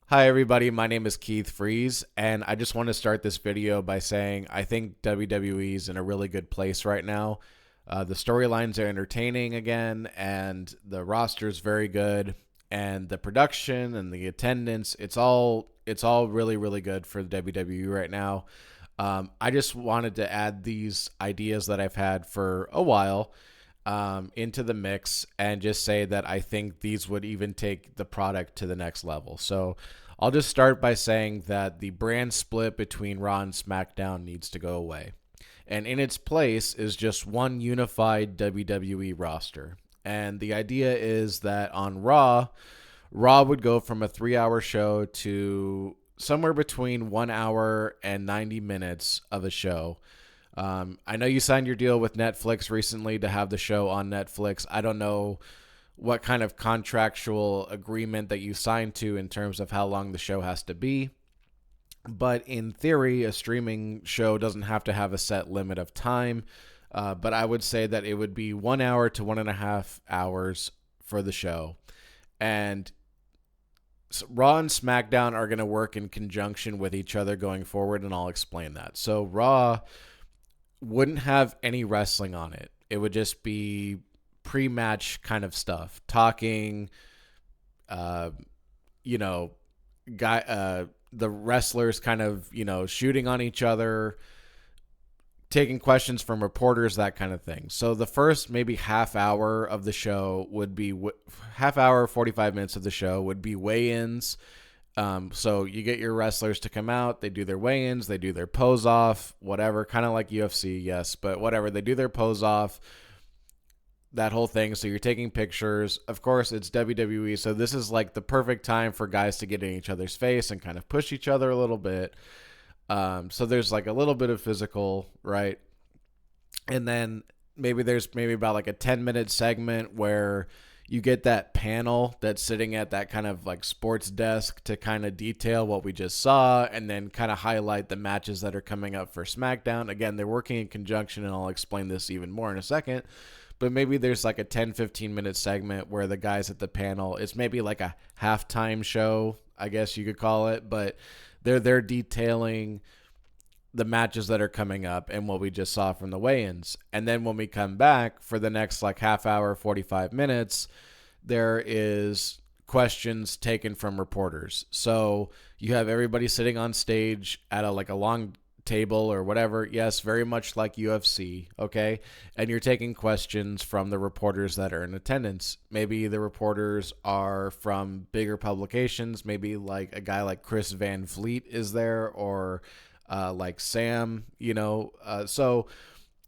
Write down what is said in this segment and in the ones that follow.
Hi everybody, my name is Keith Freeze, and I just want to start this video by saying I think WWE is in a really good place right now. The storylines are entertaining again, and the roster's very good, and the production and the attendance, it's all really good for the WWE right now. I just wanted to add these ideas that I've had for a while into the mix and just say that I think these would even take the product to the next level. So I'll just start by saying that the brand split between Raw and SmackDown needs to go away. And in its place is just one unified WWE roster. And the idea is that on Raw would go from a 3 hour show to somewhere between 1 hour and 90 minutes of a show. I know you signed your deal with Netflix recently to have the show on Netflix. I don't know what kind of contractual agreement that you signed to in terms of how long the show has to be. But in theory, a streaming show doesn't have to have a set limit of time. But I would say that it would be 1 hour to 1.5 hours for the show. And Raw and SmackDown are going to work in conjunction with each other going forward, and I'll explain that. So Raw wouldn't have any wrestling on it. It would just be pre-match kind of stuff, talking, uh, you know, the wrestlers kind of, shooting on each other, taking questions from reporters, that kind of thing. So the first maybe half hour of the show would be half hour, 45 minutes of the show would be weigh-ins. So you get your wrestlers to come out, they do their weigh-ins, they do their pose off, whatever, kind of like UFC, yes, but whatever, they do their pose off, that whole thing. So you're taking pictures. Of course, it's WWE, so this is like the perfect time for guys to get in each other's face and kind of push each other a little bit. So there's like a little bit of physical, right? And then there's about like a 10-minute segment where you get that panel that's sitting at that kind of like sports desk to kind of detail what we just saw and then kind of highlight the matches that are coming up for SmackDown. Again, they're working in conjunction, and I'll explain this even more in a second. But maybe there's like a 10-15 minute segment where the guys at the panel, it's maybe like a halftime show, I guess you could call it, but they're detailing the matches that are coming up and what we just saw from the weigh-ins. And then when we come back for the next like half hour, 45 minutes, there is questions taken from reporters. So you have everybody sitting on stage at a long table or whatever. Yes, very much like UFC, okay? And you're taking questions from the reporters that are in attendance. Maybe the reporters are from bigger publications. Maybe like a guy like Chris Van Vliet is there, or like Sam, so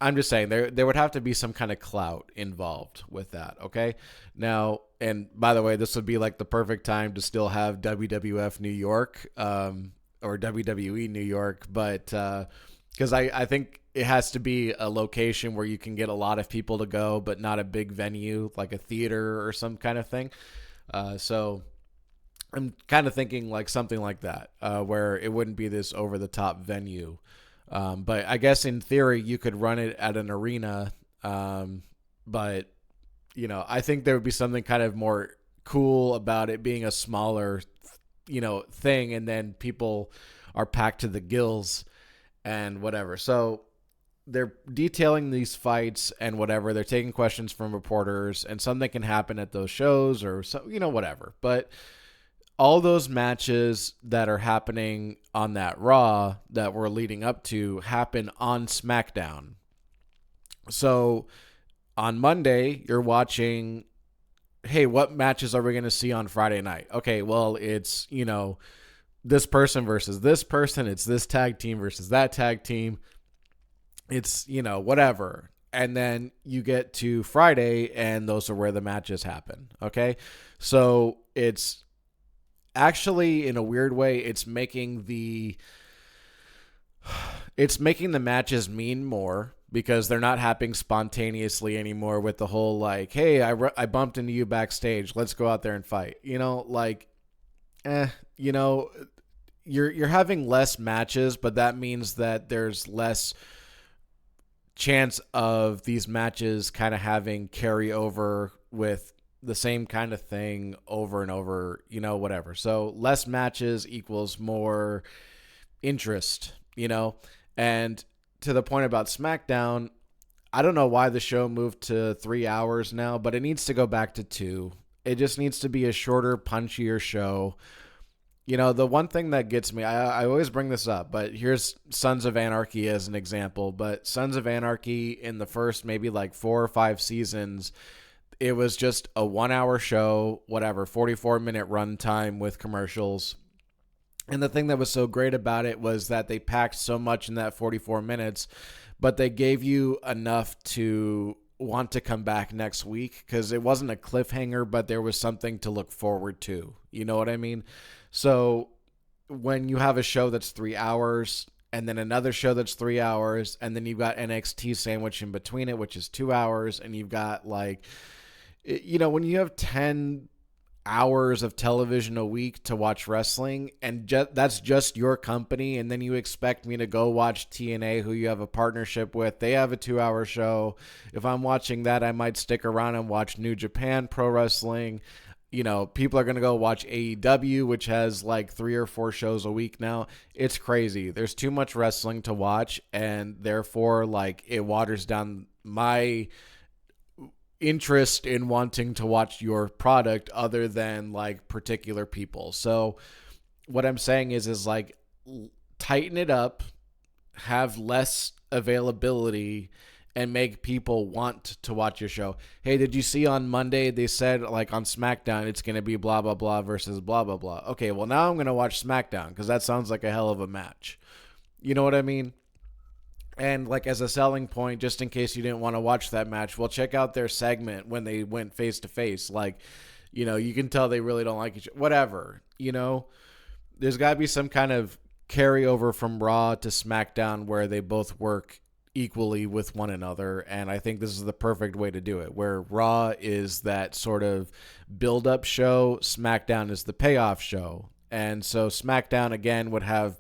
I'm just saying there would have to be some kind of clout involved with that, okay? Now, and by the way, this would be like the perfect time to still have WWF New York, or WWE New York, but because I think it has to be a location where you can get a lot of people to go, but not a big venue like a theater or some kind of thing. So I'm kind of thinking like something like that, where it wouldn't be this over the top venue. But I guess in theory you could run it at an arena. But I think there would be something kind of more cool about it being a smaller, thing, and then people are packed to the gills and whatever. So they're detailing these fights and whatever. They're taking questions from reporters, and something can happen at those shows or so, whatever. But all those matches that are happening on that Raw that we're leading up to happen on SmackDown. So on Monday, you're watching, hey, what matches are we going to see on Friday night? Okay, well, it's, this person versus this person. It's this tag team versus that tag team. It's, whatever. And then you get to Friday, and those are where the matches happen. Okay, so it's actually, in a weird way, it's making the matches mean more, because they're not happening spontaneously anymore with the whole like, hey, I bumped into you backstage, let's go out there and fight. You're having less matches, but that means that there's less chance of these matches kind of having carry over with the same kind of thing over and over, whatever. So less matches equals more interest, and to the point about SmackDown, I don't know why the show moved to 3 hours now, but it needs to go back to 2. It just needs to be a shorter, punchier show. The one thing that gets me, I always bring this up, but here's Sons of Anarchy as an example. But Sons of Anarchy in the first maybe like 4 or 5 seasons, it was just a 1 hour show, whatever, 44-minute runtime with commercials. And the thing that was so great about it was that they packed so much in that 44 minutes, but they gave you enough to want to come back next week because it wasn't a cliffhanger, but there was something to look forward to. You know what I mean? So when you have a show that's 3 hours and then another show that's 3 hours and then you've got NXT sandwich in between it, which is 2 hours, and you've got like, when you have 10 hours of television a week to watch wrestling, and that's just your company, and then you expect me to go watch TNA, who you have a partnership with. They have a 2 hour show. If I'm watching that, I might stick around and watch New Japan Pro Wrestling. People are going to go watch AEW, which has like 3 or 4 shows a week now. It's crazy. There's too much wrestling to watch, and therefore like it waters down my interest in wanting to watch your product other than like particular people. So what I'm saying is like tighten it up, have less availability, and make people want to watch your show. Hey, did you see on Monday they said like on SmackDown it's going to be blah blah blah versus blah blah blah. Okay, well now I'm going to watch SmackDown because that sounds like a hell of a match. You know what I mean? And like as a selling point, just in case you didn't want to watch that match, well, check out their segment when they went face to face. Like, you can tell they really don't like each other. Whatever, there's got to be some kind of carryover from Raw to SmackDown where they both work equally with one another. And I think this is the perfect way to do it, where Raw is that sort of build-up show, SmackDown is the payoff show. And so SmackDown, again, would have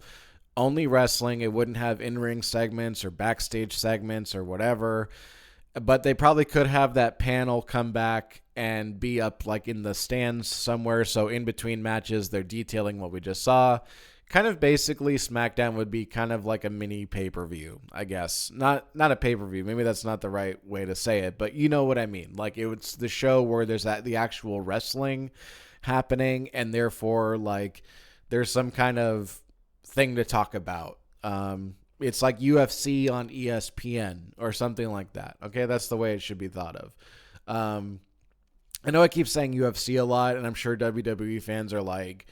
only wrestling. It wouldn't have in-ring segments or backstage segments or whatever, but they probably could have that panel come back and be up like in the stands somewhere. So in between matches, they're detailing what we just saw. Kind of basically SmackDown would be kind of like a mini pay-per-view, I guess. Not a pay-per-view. Maybe that's not the right way to say it, but you know what I mean. Like it's the show where there's the actual wrestling happening, and therefore like there's some kind of thing to talk about. It's like UFC on ESPN or something like that. Okay, that's the way it should be thought of. I know I keep saying UFC a lot, and I'm sure WWE fans are like,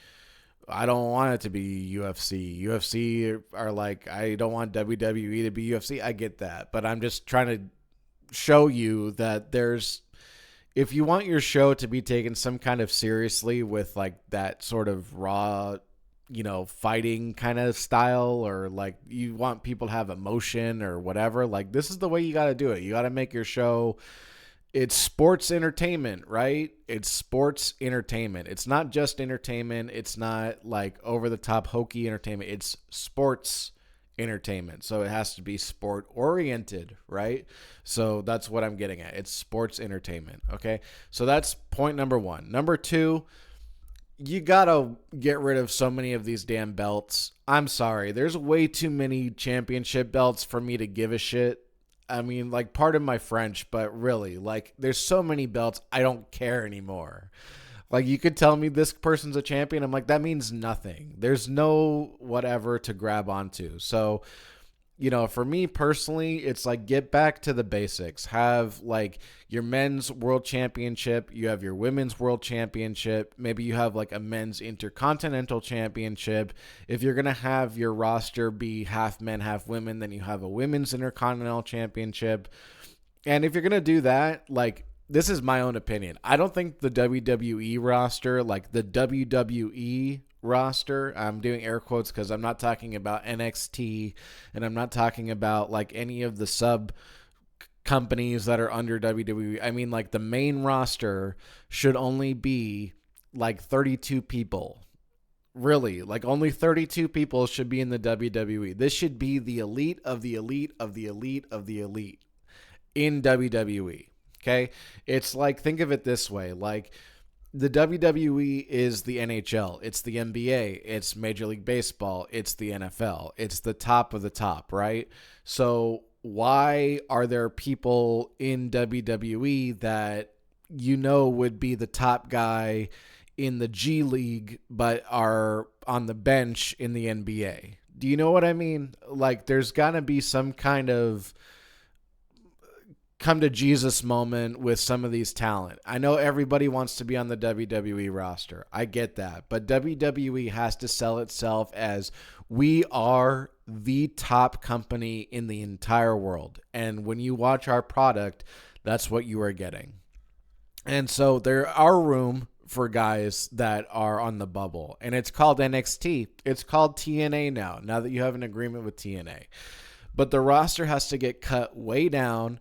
I don't want it to be UFC. UFC are like, I don't want WWE to be UFC. I get that, but I'm just trying to show you that if you want your show to be taken some kind of seriously with like that sort of raw, fighting kind of style, or like you want people to have emotion or whatever, like this is the way you got to do it. You got to make your show, it's sports entertainment, right? It's sports entertainment. It's not just entertainment. It's not like over the top hokey entertainment. It's sports entertainment. So it has to be sport oriented, right? So that's what I'm getting at. It's sports entertainment. Okay. So that's point number 1. Number 2, you gotta get rid of so many of these damn belts. I'm sorry. There's way too many championship belts for me to give a shit. I mean, like, pardon my French, but really, like, there's so many belts, I don't care anymore. Like, you could tell me this person's a champion. I'm like, that means nothing. There's no whatever to grab onto. So, for me personally, it's like get back to the basics. Have like your men's world championship. You have your women's world championship. Maybe you have like a men's intercontinental championship. If you're going to have your roster be half men, half women, then you have a women's intercontinental championship. And if you're going to do that, like, this is my own opinion. I don't think the WWE roster, like the WWE roster, I'm doing air quotes because I'm not talking about NXT and I'm not talking about like any of the sub companies that are under WWE. I mean, like the main roster should only be like 32 people. Really, like only 32 people should be in the WWE. This should be the elite of the elite of the elite of the elite in WWE. Okay. It's like, think of it this way. Like, the WWE is the NHL, it's the NBA, it's Major League Baseball, it's the NFL, it's the top of the top, right? So why are there people in WWE that would be the top guy in the G League but are on the bench in the NBA? Do you know what I mean? Like, there's got to be some kind of come to Jesus moment with some of these talent. I know everybody wants to be on the WWE roster. I get that. But WWE has to sell itself as we are the top company in the entire world. And when you watch our product, that's what you are getting. And so there are room for guys that are on the bubble. And it's called NXT. It's called TNA now that you have an agreement with TNA. But the roster has to get cut way down.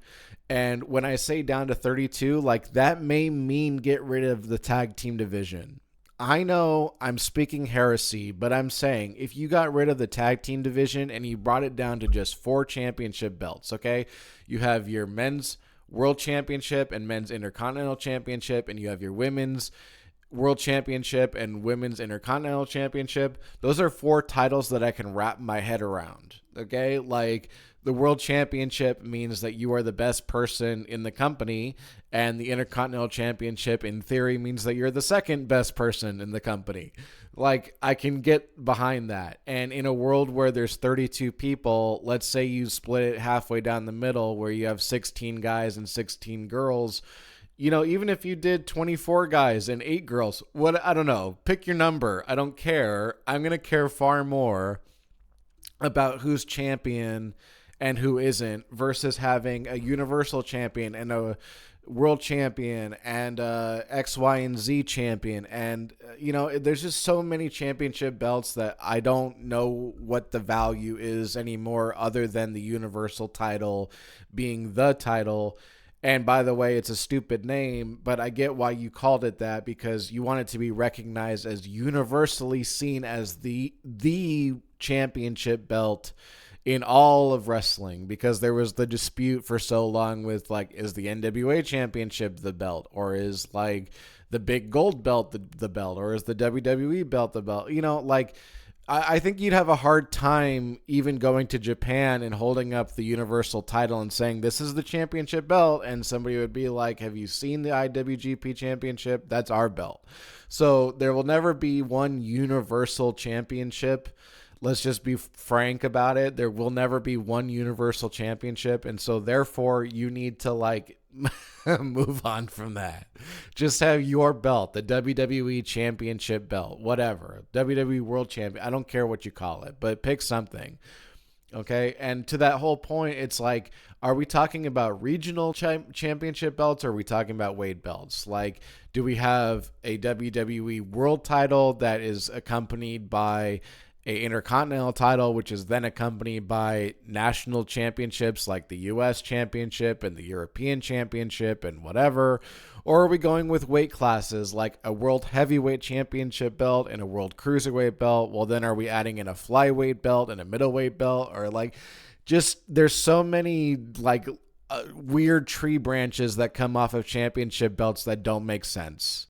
And when I say down to 32, like, that may mean get rid of the tag team division. I know I'm speaking heresy, but I'm saying if you got rid of the tag team division and you brought it down to just 4 championship belts, okay? You have your men's world championship and men's intercontinental championship, and you have your women's world championship and women's intercontinental championship. Those are 4 titles that I can wrap my head around, okay? Like, the world championship means that you are the best person in the company, and the intercontinental championship in theory means that you're the second best person in the company. Like, I can get behind that. And in a world where there's 32 people, let's say you split it halfway down the middle where you have 16 guys and 16 girls. Even if you did 24 guys and 8 girls, I don't know, pick your number. I don't care. I'm going to care far more about who's champion and who isn't versus having a universal champion and a world champion and X, Y, and Z champion. And, there's just so many championship belts that I don't know what the value is anymore other than the universal title being the title. And by the way, it's a stupid name, but I get why you called it that, because you want it to be recognized as universally seen as the championship belt in all of wrestling, because there was the dispute for so long with, like, is the NWA championship the belt, or is, like, the big gold belt the belt, or is the WWE belt the belt? I think you'd have a hard time even going to Japan and holding up the universal title and saying, this is the championship belt. And somebody would be like, have you seen the IWGP championship? That's our belt. So there will never be one universal championship. Let's just be frank about it. There will never be one universal championship. And so therefore you need to, like, move on from that. Just have your belt, the WWE championship belt, whatever, WWE world champion. I don't care what you call it, but pick something. Okay. And to that whole point, it's like, are we talking about regional championship belts, or are we talking about weight belts? Like, do we have a WWE world title that is accompanied by a intercontinental title, which is then accompanied by national championships like the U.S. Championship and the European Championship and whatever? Or are we going with weight classes like a World Heavyweight Championship belt and a World Cruiserweight belt? Well, then are we adding in a flyweight belt and a middleweight belt? Or, like, just there's so many, like, weird tree branches that come off of championship belts that don't make sense.